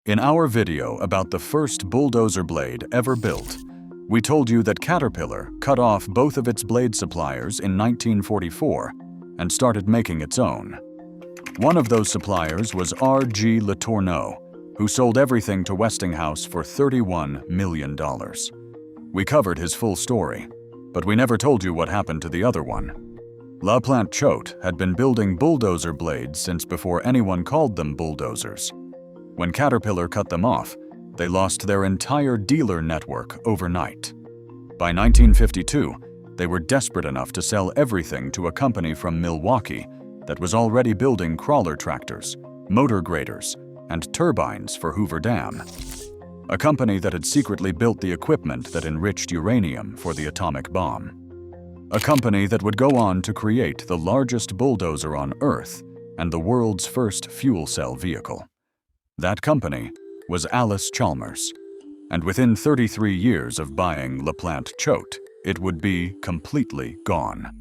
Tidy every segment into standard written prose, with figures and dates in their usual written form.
In our video about the first bulldozer blade ever built, we told you that Caterpillar cut off both of its blade suppliers in 1944 and started making its own. One of those suppliers was R.G. Letourneau, who sold everything to Westinghouse for $31 million. We covered his full story, but we never told you what happened to the other one. LaPlant-Choate had been building bulldozer blades since before anyone called them bulldozers. When Caterpillar cut them off, they lost their entire dealer network overnight. By 1952, they were desperate enough to sell everything to a company from Milwaukee that was already building crawler tractors, motor graders, and turbines for Hoover Dam. A company that had secretly built the equipment that enriched uranium for the atomic bomb. A company that would go on to create the largest bulldozer on Earth and the world's first fuel cell vehicle. That company was Allis-Chalmers, and within 33 years of buying LaPlant-Choate, it would be completely gone.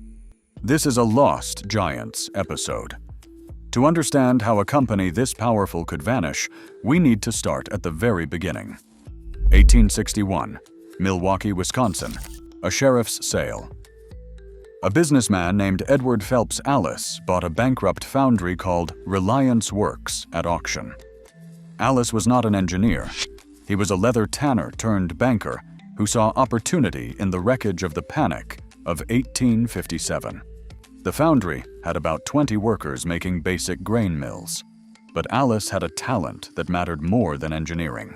This is a Lost Giants episode. To understand how a company this powerful could vanish, we need to start at the very beginning. 1861, Milwaukee, Wisconsin, a sheriff's sale. A businessman named Edward Phelps Allis bought a bankrupt foundry called Reliance Works at auction. Allis was not an engineer. He was a leather tanner turned banker who saw opportunity in the wreckage of the Panic of 1857. The foundry had about 20 workers making basic grain mills, but Allis had a talent that mattered more than engineering.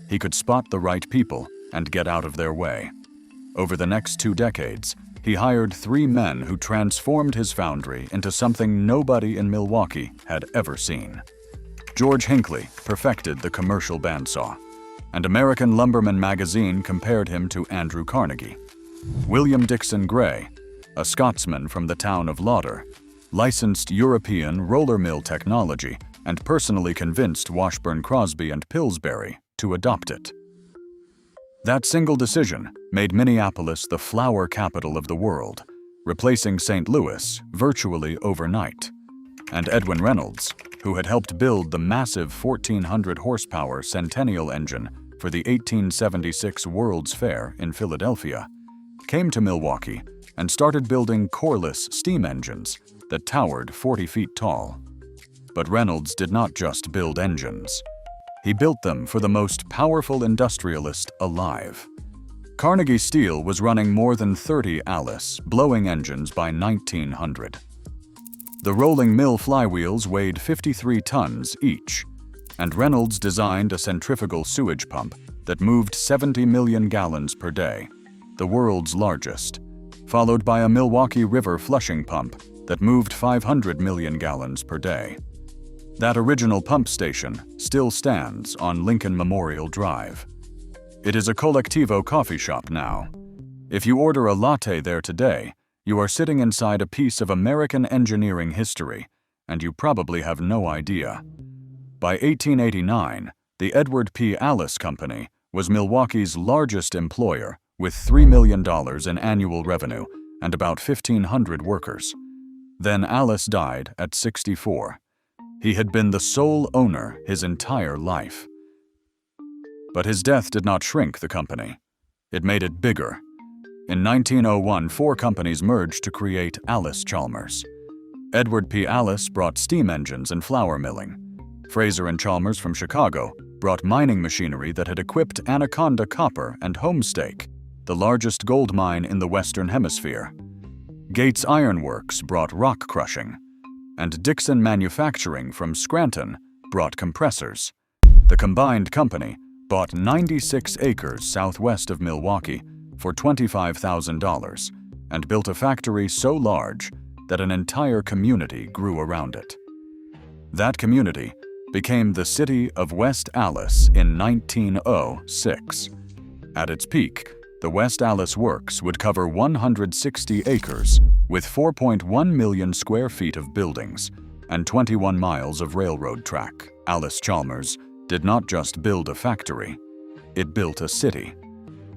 He could spot the right people and get out of their way. Over the next 2 decades, he hired 3 men who transformed his foundry into something nobody in Milwaukee had ever seen. George Hinckley perfected the commercial bandsaw, and American Lumberman magazine compared him to Andrew Carnegie. William Dixon Gray, a Scotsman from the town of Lauder, licensed European roller mill technology and personally convinced Washburn Crosby and Pillsbury to adopt it. That single decision made Minneapolis the flour capital of the world, replacing St. Louis virtually overnight. And Edwin Reynolds, who had helped build the massive 1,400 horsepower Centennial engine for the 1876 World's Fair in Philadelphia, came to Milwaukee and started building coreless steam engines that towered 40 feet tall. But Reynolds did not just build engines. He built them for the most powerful industrialist alive. Carnegie Steel was running more than 30 Allis blowing engines by 1900. The rolling mill flywheels weighed 53 tons each, and Reynolds designed a centrifugal sewage pump that moved 70 million gallons per day, the world's largest, followed by a Milwaukee River flushing pump that moved 500 million gallons per day. That original pump station still stands on Lincoln Memorial Drive. It is a Collectivo coffee shop now. If you order a latte there today, you are sitting inside a piece of American engineering history, and you probably have no idea. By 1889, the Edward P. Allis Company was Milwaukee's largest employer with $3 million in annual revenue and about 1,500 workers. Then Allis died at 64. He had been the sole owner his entire life. But his death did not shrink the company. It made it bigger. In 1901, 4 companies merged to create Allis-Chalmers. Edward P. Allis brought steam engines and flour milling. Fraser and Chalmers from Chicago brought mining machinery that had equipped Anaconda Copper and Homestake, the largest gold mine in the Western Hemisphere. Gates Iron Works brought rock crushing, and Dixon Manufacturing from Scranton brought compressors. The combined company bought 96 acres southwest of Milwaukee for $25,000 and built a factory so large that an entire community grew around it. That community became the city of West Allis in 1906. At its peak, the West Allis Works would cover 160 acres with 4.1 million square feet of buildings and 21 miles of railroad track. Allis-Chalmers did not just build a factory, it built a city.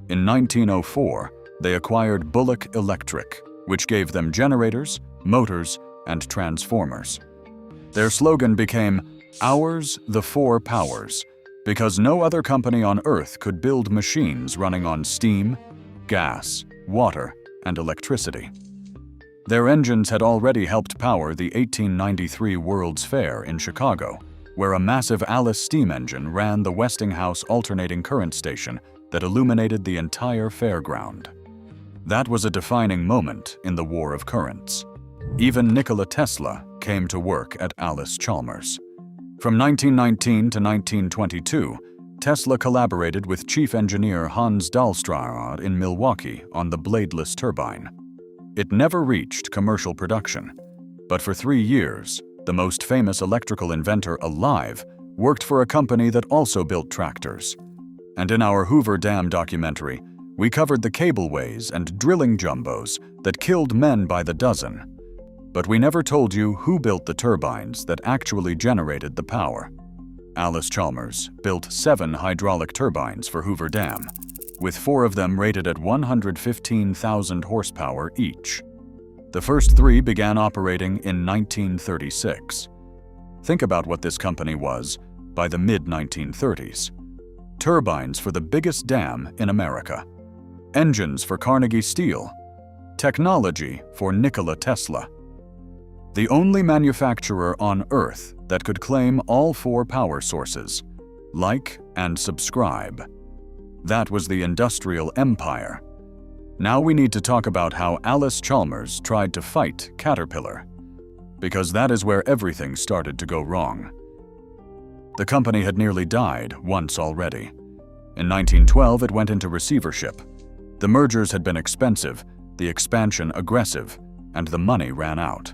In 1904, they acquired Bullock Electric, which gave them generators, motors, and transformers. Their slogan became, "Ours the 4 powers," Because no other company on Earth could build machines running on steam, gas, water, and electricity. Their engines had already helped power the 1893 World's Fair in Chicago, where a massive Allis steam engine ran the Westinghouse alternating current station that illuminated the entire fairground. That was a defining moment in the War of Currents. Even Nikola Tesla came to work at Allis-Chalmers. From 1919 to 1922, Tesla collaborated with chief engineer Hans Dahlstrom in Milwaukee on the bladeless turbine. It never reached commercial production, but for 3 years, the most famous electrical inventor alive worked for a company that also built tractors. And in our Hoover Dam documentary, we covered the cableways and drilling jumbos that killed men by the dozen. But we never told you who built the turbines that actually generated the power. Allis-Chalmers built 7 hydraulic turbines for Hoover Dam, with 4 of them rated at 115,000 horsepower each. The first 3 began operating in 1936. Think about what this company was by the mid-1930s. Turbines for the biggest dam in America. Engines for Carnegie Steel. Technology for Nikola Tesla. The only manufacturer on Earth that could claim all 4 power sources, like and subscribe. That was the industrial empire. Now we need to talk about how Allis-Chalmers tried to fight Caterpillar, because that is where everything started to go wrong. The company had nearly died once already. In 1912, it went into receivership. The mergers had been expensive, the expansion aggressive, and the money ran out.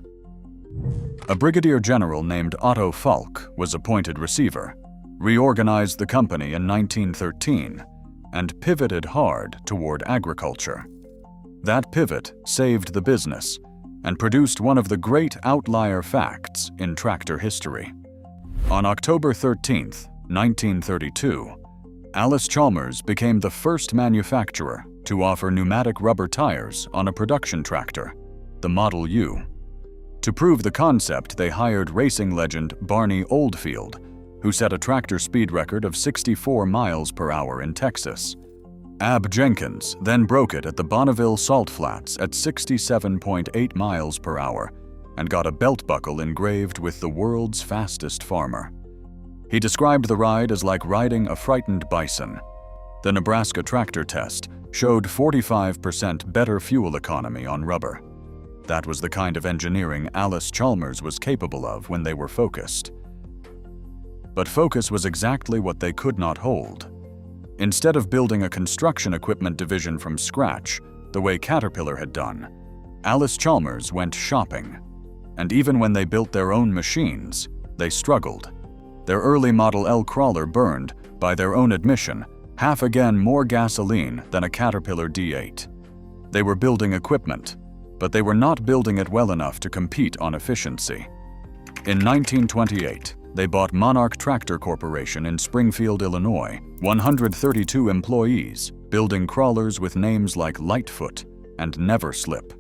A brigadier general named Otto Falk was appointed receiver, reorganized the company in 1913, and pivoted hard toward agriculture. That pivot saved the business and produced one of the great outlier facts in tractor history. On October 13, 1932, Allis-Chalmers became the first manufacturer to offer pneumatic rubber tires on a production tractor, the Model U. To prove the concept, they hired racing legend Barney Oldfield, who set a tractor speed record of 64 miles per hour in Texas. Ab Jenkins then broke it at the Bonneville Salt Flats at 67.8 miles per hour and got a belt buckle engraved with the world's fastest farmer. He described the ride as like riding a frightened bison. The Nebraska tractor test showed 45% better fuel economy on rubber. That was the kind of engineering Allis-Chalmers was capable of when they were focused. But focus was exactly what they could not hold. Instead of building a construction equipment division from scratch, the way Caterpillar had done, Allis-Chalmers went shopping. And even when they built their own machines, they struggled. Their early Model L crawler burned, by their own admission, half again more gasoline than a Caterpillar D8. They were building equipment, but they were not building it well enough to compete on efficiency. In 1928, they bought Monarch Tractor Corporation in Springfield, Illinois, 132 employees, building crawlers with names like Lightfoot and Never Slip.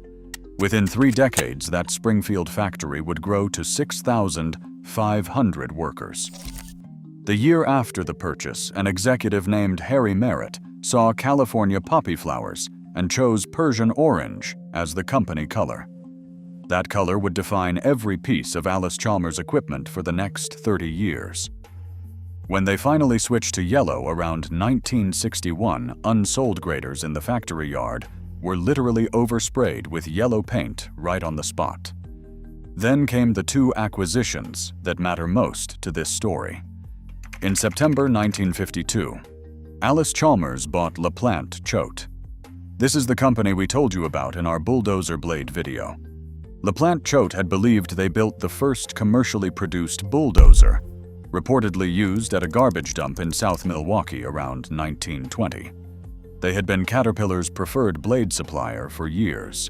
Within 3 decades, that Springfield factory would grow to 6,500 workers. The year after the purchase, an executive named Harry Merritt saw California poppy flowers and chose Persian orange as the company color. That color would define every piece of Allis-Chalmers equipment for the next 30 years. When they finally switched to yellow around 1961, unsold graders in the factory yard were literally oversprayed with yellow paint right on the spot. Then came the 2 acquisitions that matter most to this story. In September 1952, Allis-Chalmers bought LaPlant-Choate. This is the company we told you about in our Bulldozer blade video. LaPlant-Choate had believed they built the first commercially produced bulldozer, reportedly used at a garbage dump in South Milwaukee around 1920. They had been Caterpillar's preferred blade supplier for years.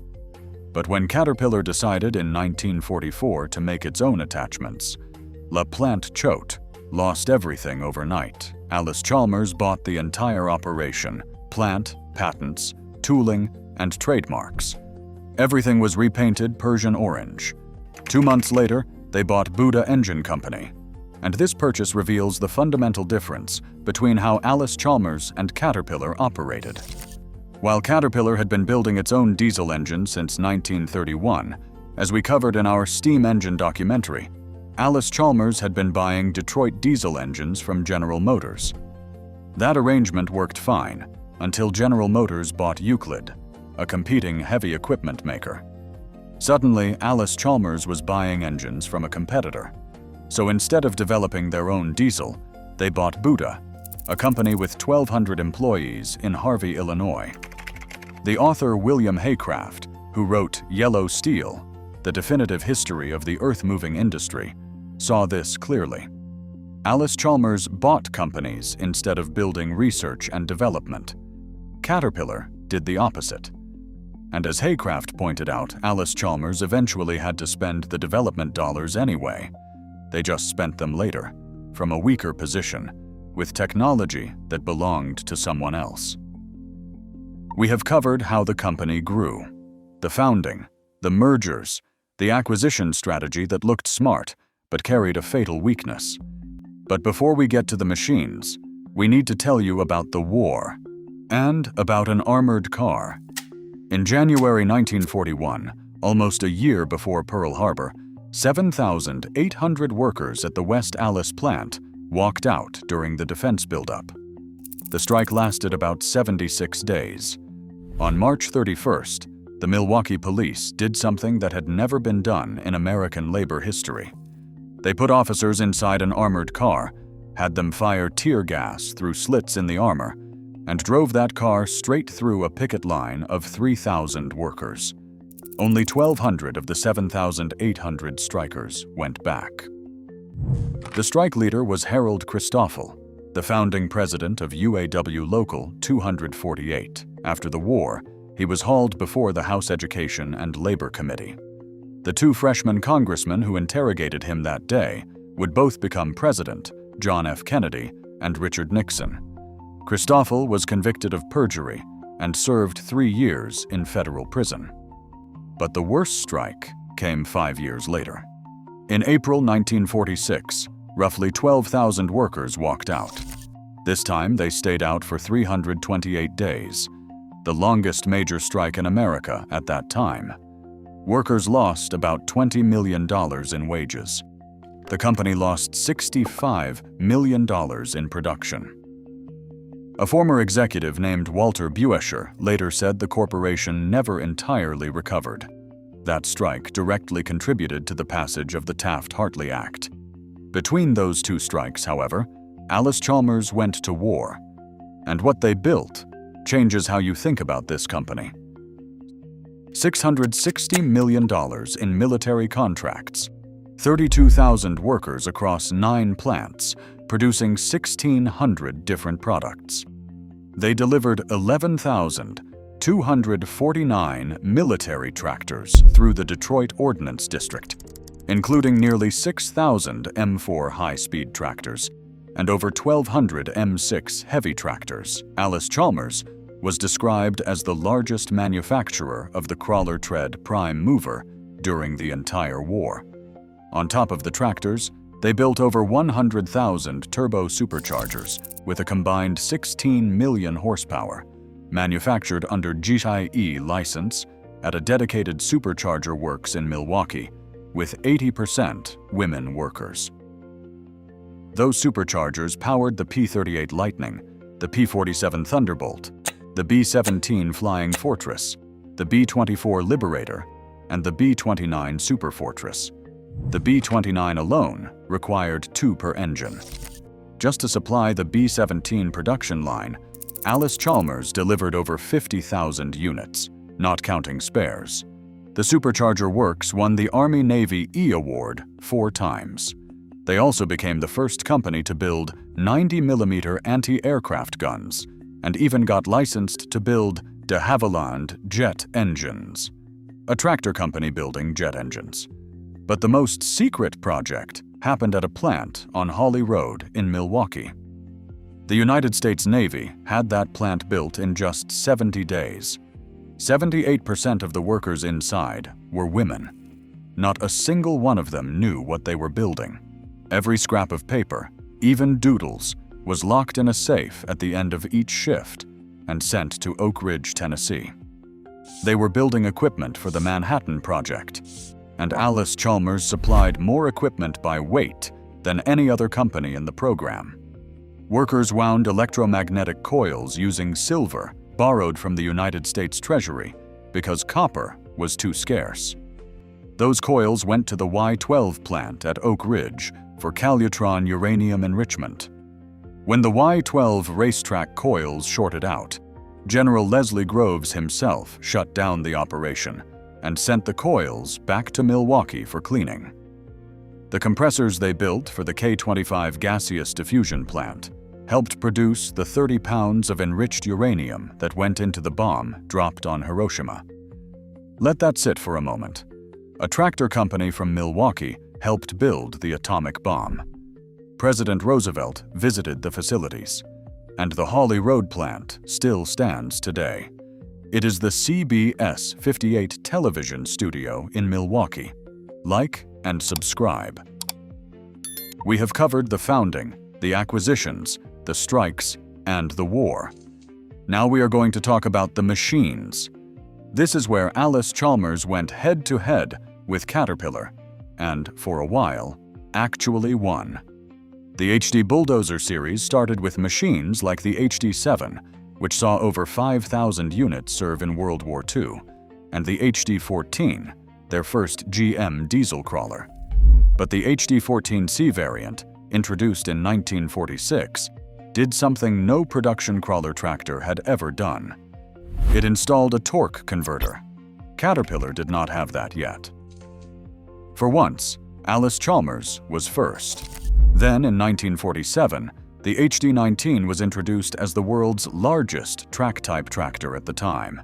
But when Caterpillar decided in 1944 to make its own attachments, LaPlant-Choate lost everything overnight. Allis-Chalmers bought the entire operation, plant, patents, tooling, and trademarks. Everything was repainted Persian orange. 2 months later, they bought Buda Engine Company. and this purchase reveals the fundamental difference between how Allis-Chalmers and Caterpillar operated. While Caterpillar had been building its own diesel engine since 1931, as we covered in our steam engine documentary, Allis-Chalmers had been buying Detroit diesel engines from General Motors. That arrangement worked fine until General Motors bought Euclid, a competing heavy equipment maker. Suddenly, Allis-Chalmers was buying engines from a competitor. So instead of developing their own diesel, they bought Buda, a company with 1,200 employees in Harvey, Illinois. The author William Haycraft, who wrote Yellow Steel, The Definitive History of the Earth-Moving Industry, saw this clearly. Allis-Chalmers bought companies instead of building research and development. Caterpillar did the opposite. And as Haycraft pointed out, Allis-Chalmers eventually had to spend the development dollars anyway. They just spent them later, from a weaker position, with technology that belonged to someone else. We have covered how the company grew, the founding, the mergers, the acquisition strategy that looked smart but carried a fatal weakness. But before we get to the machines, we need to tell you about the war, and about an armored car. In January 1941, almost a year before Pearl Harbor, 7,800 workers at the West Allis plant walked out during the defense buildup. The strike lasted about 76 days. On March 31st, the Milwaukee police did something that had never been done in American labor history. They put officers inside an armored car, had them fire tear gas through slits in the armor, and drove that car straight through a picket line of 3,000 workers. Only 1,200 of the 7,800 strikers went back. The strike leader was Harold Christoffel, the founding president of UAW Local 248. After the war, he was hauled before the House Education and Labor Committee. The two freshman congressmen who interrogated him that day would both become president, John F. Kennedy and Richard Nixon. Christoffel was convicted of perjury and served 3 years in federal prison. But the worst strike came 5 years later. In April 1946, roughly 12,000 workers walked out. This time they stayed out for 328 days, the longest major strike in America at that time. Workers lost about $20 million in wages. The company lost $65 million in production. A former executive named Walter Buescher later said the corporation never entirely recovered. That strike directly contributed to the passage of the Taft-Hartley Act. Between those two strikes, however, Allis-Chalmers went to war. And what they built changes how you think about this company. $660 million in military contracts, 32,000 workers across 9 plants, producing 1,600 different products. They delivered 11,249 military tractors through the Detroit Ordnance District, including nearly 6,000 M4 high-speed tractors and over 1,200 M6 heavy tractors. Allis-Chalmers was described as the largest manufacturer of the crawler tread prime mover during the entire war. On top of the tractors, they built over 100,000 turbo superchargers with a combined 16 million horsepower, manufactured under GIE license at a dedicated supercharger works in Milwaukee, with 80% women workers. Those superchargers powered the P-38 Lightning, the P-47 Thunderbolt, the B-17 Flying Fortress, the B-24 Liberator, and the B-29 Superfortress. The B-29 alone required 2 per engine. Just to supply the B-17 production line, Allis-Chalmers delivered over 50,000 units, not counting spares. The supercharger works won the Army-Navy E Award 4 times. They also became the first company to build 90mm anti-aircraft guns, and even got licensed to build de Havilland jet engines, a tractor company building jet engines. But the most secret project happened at a plant on Hawley Road in Milwaukee. The United States Navy had that plant built in just 70 days. 78% of the workers inside were women. Not a single one of them knew what they were building. Every scrap of paper, even doodles, was locked in a safe at the end of each shift and sent to Oak Ridge, Tennessee. They were building equipment for the Manhattan Project, and Allis-Chalmers supplied more equipment by weight than any other company in the program. Workers wound electromagnetic coils using silver borrowed from the United States Treasury because copper was too scarce. Those coils went to the Y-12 plant at Oak Ridge for Calutron uranium enrichment. When the Y-12 racetrack coils shorted out, General Leslie Groves himself shut down the operation and sent the coils back to Milwaukee for cleaning. The compressors they built for the K-25 gaseous diffusion plant helped produce the 30 pounds of enriched uranium that went into the bomb dropped on Hiroshima. Let that sit for a moment. A tractor company from Milwaukee helped build the atomic bomb. President Roosevelt visited the facilities, and the Hawley Road plant still stands today. It is the CBS 58 television studio in Milwaukee. Like and subscribe. We have covered the founding, the acquisitions, the strikes, and the war. Now we are going to talk about the machines. This is where Allis-Chalmers went head-to-head with Caterpillar, and, for a while, actually won. The HD Bulldozer series started with machines like the HD7, which saw over 5,000 units serve in World War II, and the HD14, their first GM diesel crawler. But the HD14C variant, introduced in 1946, did something no production crawler tractor had ever done. It installed a torque converter. Caterpillar did not have that yet. For once, Allis-Chalmers was first. Then, in 1947, the HD19 was introduced as the world's largest track-type tractor at the time.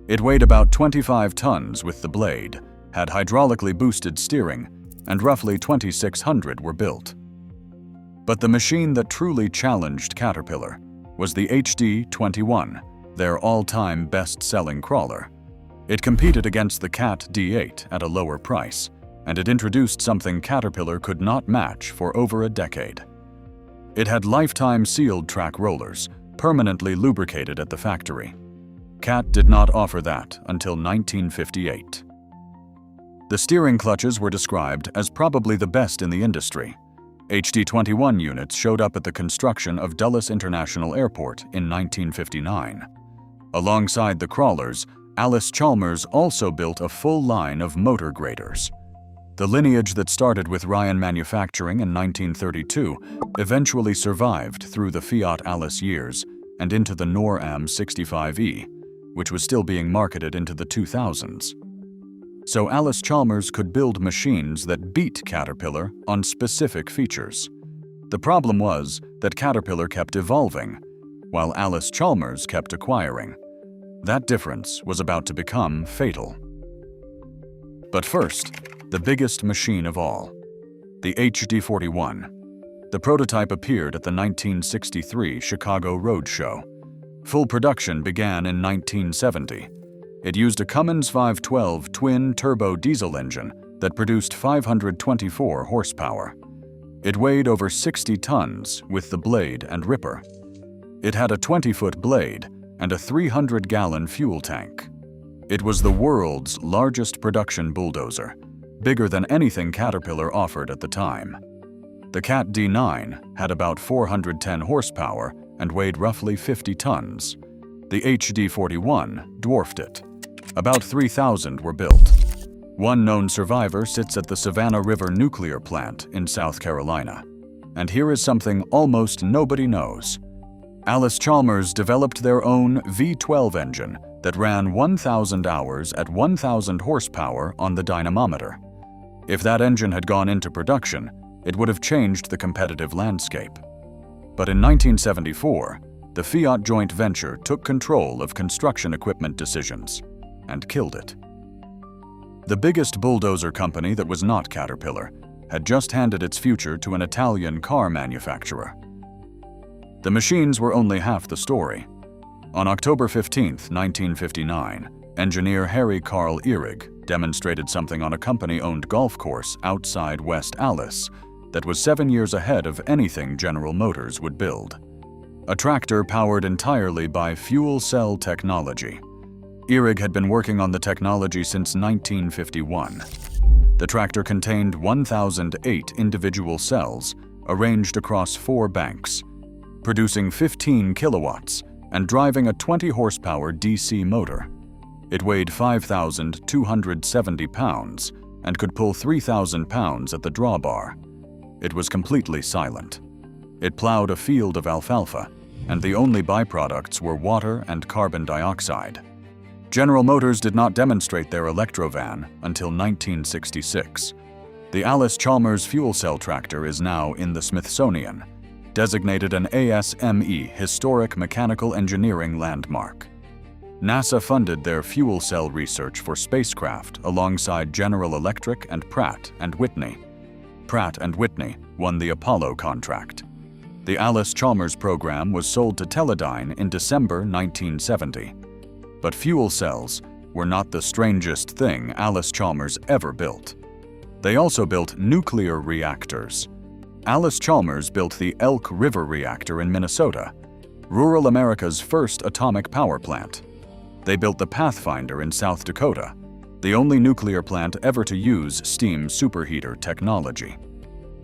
It weighed about 25 tons with the blade, had hydraulically boosted steering, and roughly 2,600 were built. But the machine that truly challenged Caterpillar was the HD21, their all-time best-selling crawler. It competed against the Cat D8 at a lower price, and it introduced something Caterpillar could not match for over a decade. It had lifetime sealed track rollers, permanently lubricated at the factory. Cat did not offer that until 1958. The steering clutches were described as probably the best in the industry. HD21 units showed up at the construction of Dulles International Airport in 1959. Alongside the crawlers, Allis-Chalmers also built a full line of motor graders. The lineage that started with Ryan Manufacturing in 1932 eventually survived through the Fiat-Allis years and into the Nor-Am 65E, which was still being marketed into the 2000s. So Allis-Chalmers could build machines that beat Caterpillar on specific features. The problem was that Caterpillar kept evolving, while Allis-Chalmers kept acquiring. That difference was about to become fatal. But first, the biggest machine of all, the HD41. The prototype appeared at the 1963 Chicago Road Show. Full production began in 1970. It used a Cummins 512 twin-turbo diesel engine that produced 524 horsepower. It weighed over 60 tons with the blade and ripper. It had a 20-foot blade and a 300-gallon fuel tank. It was the world's largest production bulldozer, bigger than anything Caterpillar offered at the time. The Cat D9 had about 410 horsepower and weighed roughly 50 tons. The HD41 dwarfed it. About 3,000 were built. One known survivor sits at the Savannah River nuclear plant in South Carolina. And here is something almost nobody knows. Allis-Chalmers developed their own V12 engine that ran 1,000 hours at 1,000 horsepower on the dynamometer. If that engine had gone into production, it would have changed the competitive landscape. But in 1974, the Fiat joint venture took control of construction equipment decisions and killed it. The biggest bulldozer company that was not Caterpillar had just handed its future to an Italian car manufacturer. The machines were only half the story. On October 15, 1959, engineer Harry Carl Ehrig demonstrated something on a company-owned golf course outside West Allis that was 7 years ahead of anything General Motors would build. A tractor powered entirely by fuel cell technology. Erig had been working on the technology since 1951. The tractor contained 1,008 individual cells arranged across 4 banks, producing 15 kilowatts and driving a 20-horsepower DC motor. It weighed 5,270 pounds and could pull 3,000 pounds at the drawbar. It was completely silent. It plowed a field of alfalfa, and the only byproducts were water and carbon dioxide. General Motors did not demonstrate their electrovan until 1966. The Allis-Chalmers fuel cell tractor is now in the Smithsonian, designated an ASME Historic Mechanical Engineering Landmark. NASA funded their fuel cell research for spacecraft alongside General Electric and Pratt & Whitney. Pratt & Whitney won the Apollo contract. The Allis-Chalmers program was sold to Teledyne in December 1970. But fuel cells were not the strangest thing Allis-Chalmers ever built. They also built nuclear reactors. Allis-Chalmers built the Elk River reactor in Minnesota, rural America's first atomic power plant. They built the Pathfinder in South Dakota, the only nuclear plant ever to use steam superheater technology.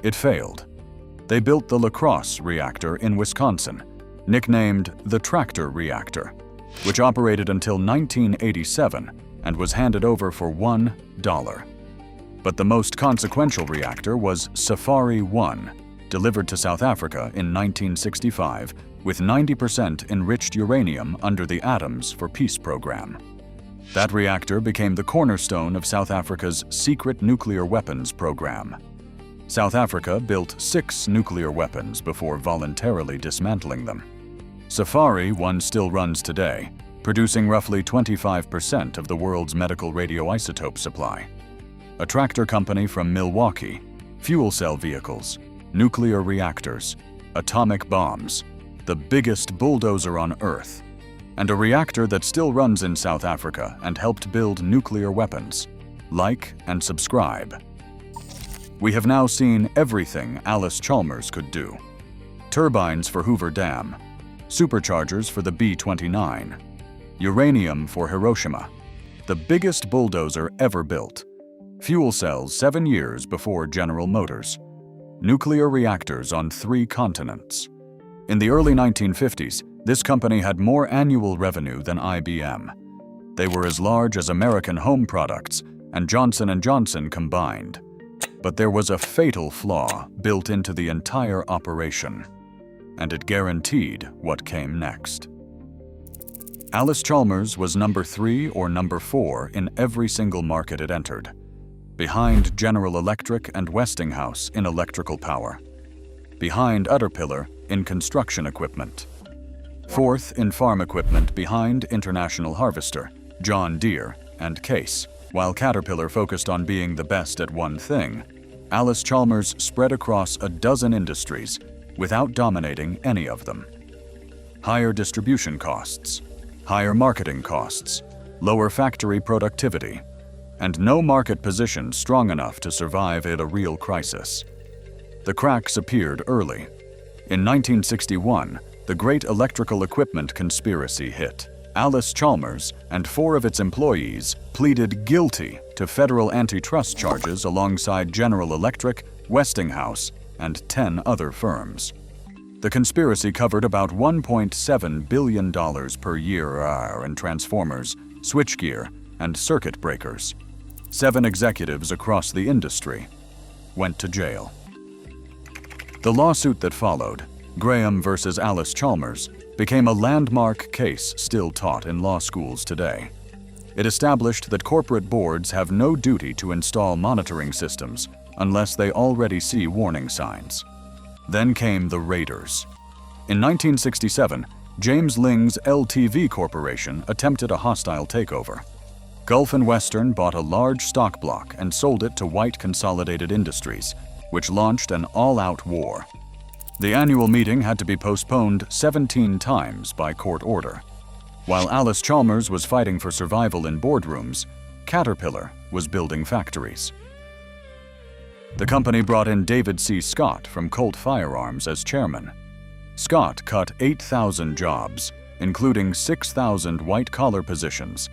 It failed. They built the La Crosse reactor in Wisconsin, nicknamed the Tractor Reactor, which operated until 1987 and was handed over for $1. But the most consequential reactor was Safari 1, delivered to South Africa in 1965 with 90% enriched uranium under the Atoms for Peace program. That reactor became the cornerstone of South Africa's secret nuclear weapons program. South Africa built 6 nuclear weapons before voluntarily dismantling them. Safari 1 still runs today, producing roughly 25% of the world's medical radioisotope supply. A tractor company from Milwaukee, fuel cell vehicles, nuclear reactors, atomic bombs, the biggest bulldozer on Earth, and a reactor that still runs in South Africa and helped build nuclear weapons. Like and subscribe. We have now seen everything Allis-Chalmers could do. Turbines for Hoover Dam, superchargers for the B-29, uranium for Hiroshima, the biggest bulldozer ever built, fuel cells 7 years before General Motors, nuclear reactors on 3 continents. In the early 1950s, this company had more annual revenue than IBM. They were as large as American Home Products and Johnson & Johnson combined. But there was a fatal flaw built into the entire operation, and it guaranteed what came next. Allis-Chalmers was number 3 or number 4 in every single market it entered, behind General Electric and Westinghouse in electrical power, behind Caterpillar in construction equipment, 4th in farm equipment behind International Harvester, John Deere, and Case. While Caterpillar focused on being the best at one thing, Allis-Chalmers spread across a dozen industries without dominating any of them. Higher distribution costs, higher marketing costs, lower factory productivity, and no market position strong enough to survive in a real crisis. The cracks appeared early. In 1961, the great electrical equipment conspiracy hit. Allis-Chalmers and 4 of its employees pleaded guilty to federal antitrust charges alongside General Electric, Westinghouse, and 10 other firms. The conspiracy covered about $1.7 billion per year in transformers, switchgear, and circuit breakers. 7 executives across the industry went to jail. The lawsuit that followed, Graham versus Allis-Chalmers, became a landmark case still taught in law schools today. It established that corporate boards have no duty to install monitoring systems unless they already see warning signs. Then came the raiders. In 1967, James Ling's LTV Corporation attempted a hostile takeover. Gulf and Western bought a large stock block and sold it to White Consolidated Industries, which launched an all-out war. The annual meeting had to be postponed 17 times by court order. While Allis-Chalmers was fighting for survival in boardrooms, Caterpillar was building factories. The company brought in David C. Scott from Colt Firearms as chairman. Scott cut 8,000 jobs, including 6,000 white-collar positions,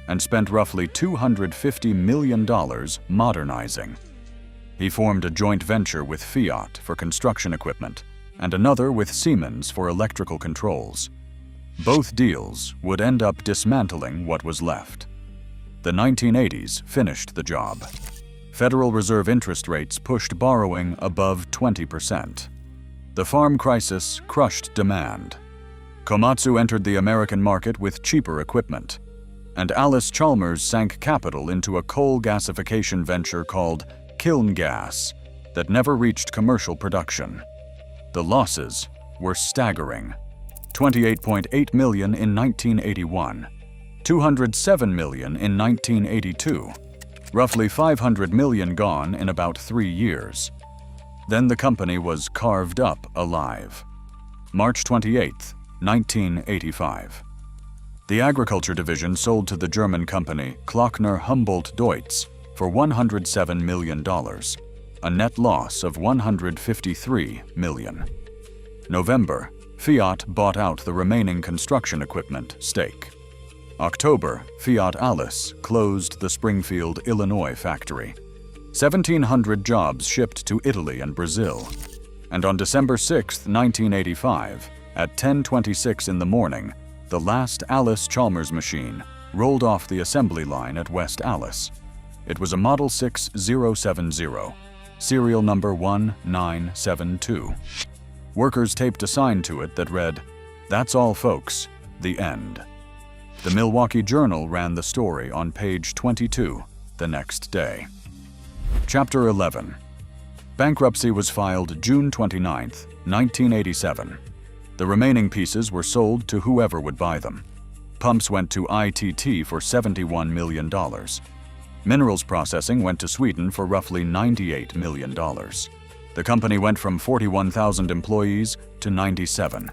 and spent roughly $250 million modernizing. He formed a joint venture with Fiat for construction equipment and another with Siemens for electrical controls. Both deals would end up dismantling what was left. The 1980s finished the job. Federal Reserve interest rates pushed borrowing above 20%. The farm crisis crushed demand. Komatsu entered the American market with cheaper equipment, and Allis-Chalmers sank capital into a coal gasification venture called Kiln Gas that never reached commercial production. The losses were staggering: $28.8 million in 1981, $207 million in 1982, roughly $500 million gone in about 3 years. Then the company was carved up alive. March 28, 1985. The agriculture division sold to the German company Klockner Humboldt Deutz for $107 million, a net loss of $153 million. November, Fiat bought out the remaining construction equipment stake. October, Fiat-Allis closed the Springfield, Illinois factory. 1,700 jobs shipped to Italy and Brazil. And on December 6, 1985, at 10:26 in the morning, the last Allis-Chalmers machine rolled off the assembly line at West Allis. It was a Model 6070, serial number 1972. Workers taped a sign to it that read, "That's all, folks, the end." The Milwaukee Journal ran the story on page 22 the next day. Chapter 11. Bankruptcy was filed June 29, 1987. The remaining pieces were sold to whoever would buy them. Pumps went to ITT for $71 million. Minerals processing went to Sweden for roughly $98 million. The company went from 41,000 employees to 97.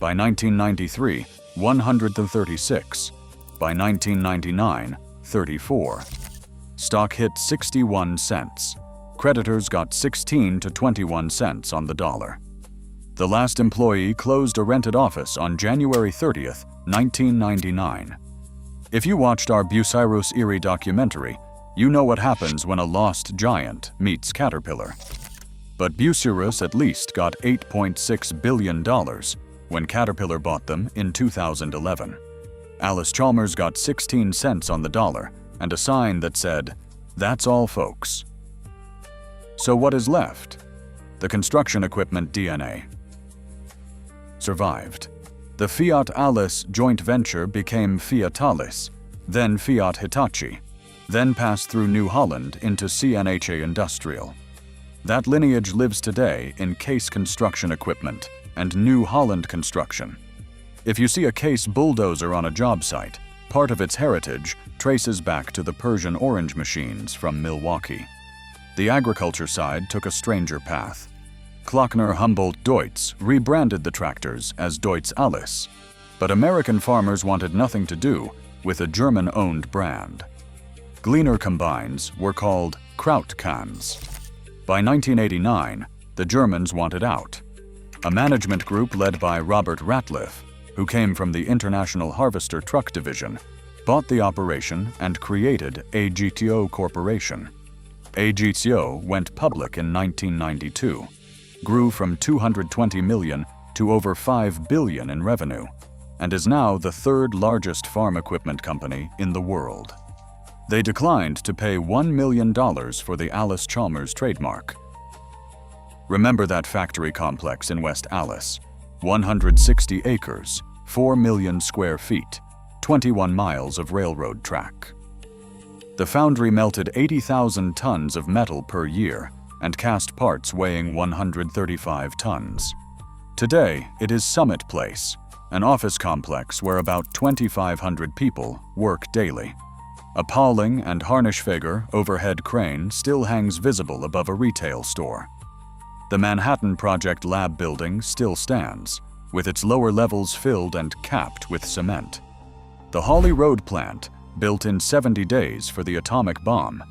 By 1993, 136. By 1999, 34. Stock hit 61 cents. Creditors got 16 to 21 cents on the dollar. The last employee closed a rented office on January 30, 1999. If you watched our Bucyrus Erie documentary, you know what happens when a lost giant meets Caterpillar. But Bucyrus at least got $8.6 billion when Caterpillar bought them in 2011. Allis-Chalmers got 16 cents on the dollar and a sign that said, "That's all, folks." So what is left? The construction equipment DNA survived. The Fiat-Allis joint venture became Fiat-Allis, then Fiat-Hitachi, then passed through New Holland into CNH Industrial. That lineage lives today in Case Construction Equipment and New Holland Construction. If you see a Case bulldozer on a job site, part of its heritage traces back to the Persian orange machines from Milwaukee. The agriculture side took a stranger path. Klockner Humboldt Deutz rebranded the tractors as Deutz-Allis, but American farmers wanted nothing to do with a German-owned brand. Gleaner combines were called Krautkans. By 1989, the Germans wanted out. A management group led by Robert Ratliff, who came from the International Harvester Truck Division, bought the operation and created AGTO Corporation. AGTO went public in 1992, grew from $220 million to over $5 billion in revenue, and is now the third largest farm equipment company in the world. They declined to pay $1 million for the Allis-Chalmers trademark. Remember that factory complex in West Allis, 160 acres, 4 million square feet, 21 miles of railroad track. The foundry melted 80,000 tons of metal per year and cast parts weighing 135 tons. Today, it is Summit Place, an office complex where about 2,500 people work daily. A Pauling and Harnischfeger overhead crane still hangs visible above a retail store. The Manhattan Project Lab building still stands, with its lower levels filled and capped with cement. The Hawley Road plant, built in 70 days for the atomic bomb,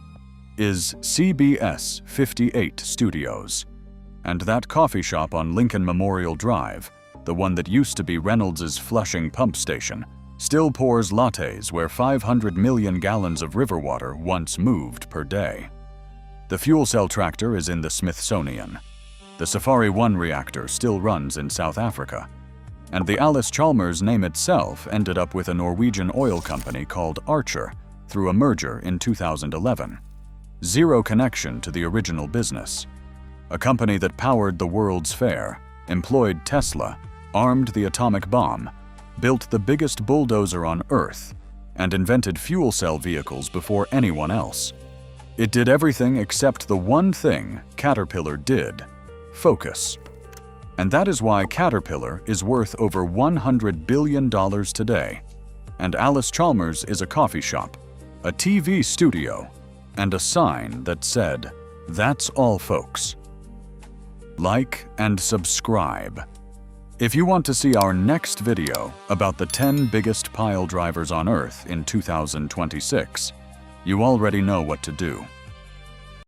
is CBS 58 Studios. And that coffee shop on Lincoln Memorial Drive, the one that used to be Reynolds's Flushing pump station, still pours lattes where 500 million gallons of river water once moved per day. The fuel cell tractor is in the Smithsonian. The Safari 1 reactor still runs in South Africa. And the Allis-Chalmers name itself ended up with a Norwegian oil company called Archer through a merger in 2011. Zero connection to the original business. A company that powered the World's Fair, employed Tesla, armed the atomic bomb, built the biggest bulldozer on Earth, and invented fuel cell vehicles before anyone else. It did everything except the one thing Caterpillar did: focus. And that is why Caterpillar is worth over $100 billion today. And Allis-Chalmers is a coffee shop, a TV studio, and a sign that said, "That's all, folks." Like and subscribe. If you want to see our next video about the 10 biggest pile drivers on Earth in 2026, you already know what to do.